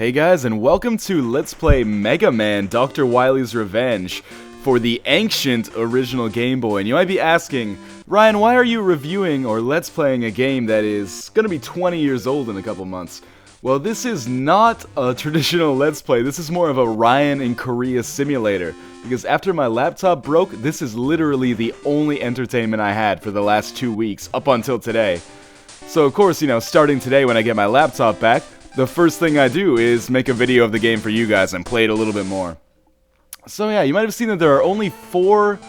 Hey guys, and welcome to Let's Play Mega Man Dr. Wily's Revenge for the ancient original Game Boy. And you might be asking, Ryan, why are you reviewing or Let's Playing a game that is going to be 20 years old in a couple months? Well, this is not a traditional Let's Play, this is more of a Ryan in Korea simulator. Because after my laptop broke, this is literally the only entertainment I had for the last 2 weeks, up until today. So of course, starting today when I get my laptop back, the first thing I do is make a video of the game for you guys and play it a little bit more. So yeah, you might have seen that there are only 4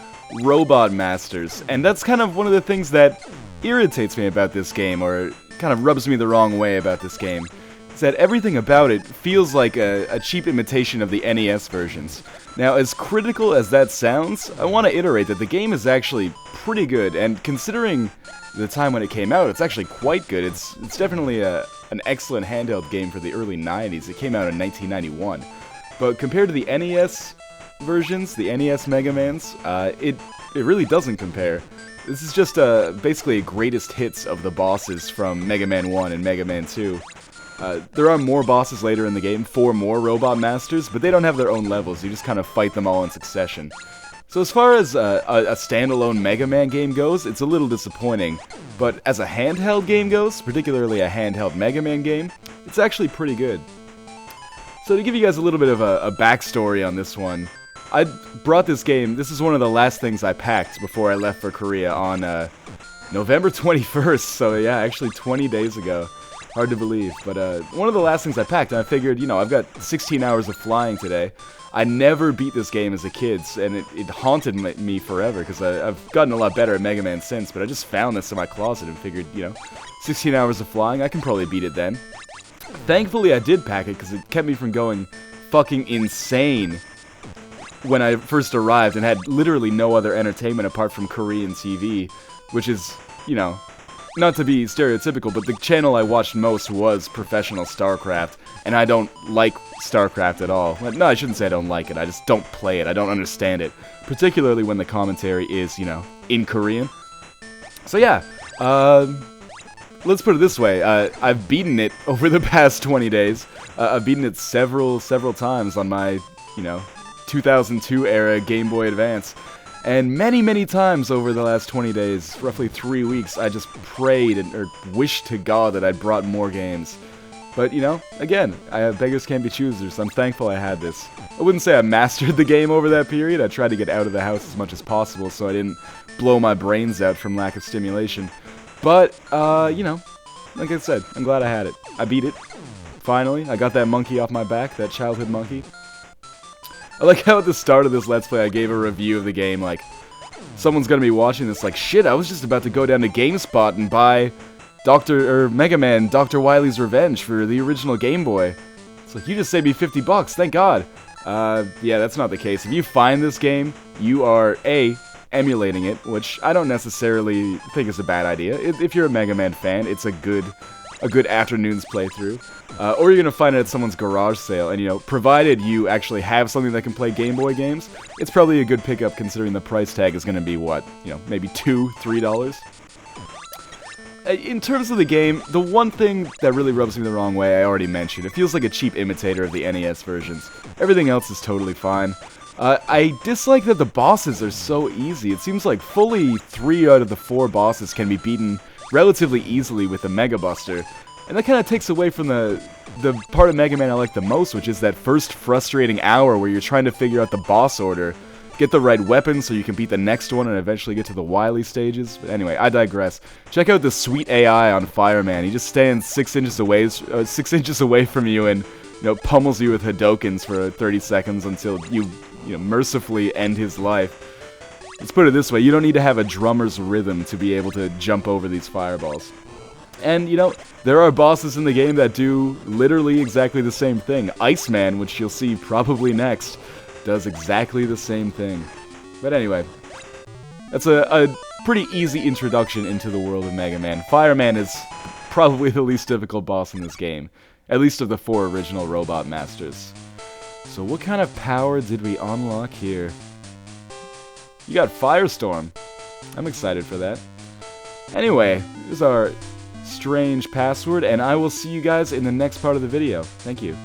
robot masters, and that's kind of one of the things that irritates me about this game, or kind of rubs me the wrong way about this game. Is that everything about it feels like a cheap imitation of the NES versions. Now, as critical as that sounds, I want to iterate that the game is actually pretty good, and considering the time when it came out, it's actually quite good. It's definitely an excellent handheld game for the early 90s. It came out in 1991. But compared to the NES versions, the NES Mega Mans, it really doesn't compare. This is just basically a greatest hits of the bosses from Mega Man 1 and Mega Man 2. There are more bosses later in the game, 4 more Robot Masters, but they don't have their own levels, you just kind of fight them all in succession. So as far as a standalone Mega Man game goes, it's a little disappointing, but as a handheld game goes, particularly a handheld Mega Man game, it's actually pretty good. So to give you guys a little bit of a backstory on this one, I brought this game, this is one of the last things I packed before I left for Korea on November 21st, so yeah, actually 20 days ago. Hard to believe, but one of the last things I packed, and I figured, I've got 16 hours of flying today. I never beat this game as a kid, and it haunted me forever, because I've gotten a lot better at Mega Man since, but I just found this in my closet and figured, 16 hours of flying, I can probably beat it then. Thankfully, I did pack it, because it kept me from going fucking insane when I first arrived and had literally no other entertainment apart from Korean TV, which is, not to be stereotypical, but the channel I watched most was Professional StarCraft, and I don't like StarCraft at all. No, I shouldn't say I don't like it, I just don't play it, I don't understand it. Particularly when the commentary is, in Korean. So yeah, let's put it this way, I've beaten it over the past 20 days. I've beaten it several times on my, 2002 era Game Boy Advance. And many times over the last 20 days, roughly 3 weeks, I just prayed or wished to God that I'd brought more games. But, again, beggars can't be choosers. I'm thankful I had this. I wouldn't say I mastered the game over that period. I tried to get out of the house as much as possible so I didn't blow my brains out from lack of stimulation. But, like I said, I'm glad I had it. I beat it. Finally, I got that monkey off my back, that childhood monkey. I like how at the start of this Let's Play I gave a review of the game, like, someone's gonna be watching this like, shit, I was just about to go down to GameSpot and buy Mega Man Dr. Wily's Revenge for the original Game Boy. It's like, you just saved me 50 bucks, thank God. Yeah, that's not the case. If you find this game, you are, A, emulating it, which I don't necessarily think is a bad idea. If you're a Mega Man fan, it's a good afternoon's playthrough. Or you're gonna find it at someone's garage sale, and provided you actually have something that can play Game Boy games, it's probably a good pickup considering the price tag is gonna be what, maybe $2, $3. In terms of the game, the one thing that really rubs me the wrong way, I already mentioned. It feels like a cheap imitator of the NES versions. Everything else is totally fine. I dislike that the bosses are so easy. It seems like fully 3 out of the 4 bosses can be beaten relatively easily with the Mega Buster. And that kind of takes away from the part of Mega Man I like the most, which is that first frustrating hour where you're trying to figure out the boss order, get the right weapon so you can beat the next one and eventually get to the Wily stages. But anyway, I digress. Check out the sweet AI on Fireman. He just stands 6 inches away from you and pummels you with Hadokens for 30 seconds until you mercifully end his life. Let's put it this way, you don't need to have a drummer's rhythm to be able to jump over these fireballs. And, there are bosses in the game that do literally exactly the same thing. Iceman, which you'll see probably next, does exactly the same thing. But anyway, that's a pretty easy introduction into the world of Mega Man. Fireman is probably the least difficult boss in this game, at least of the 4 original Robot Masters. So what kind of power did we unlock here? You got Firestorm. I'm excited for that. Anyway, here's our strange password, and I will see you guys in the next part of the video. Thank you.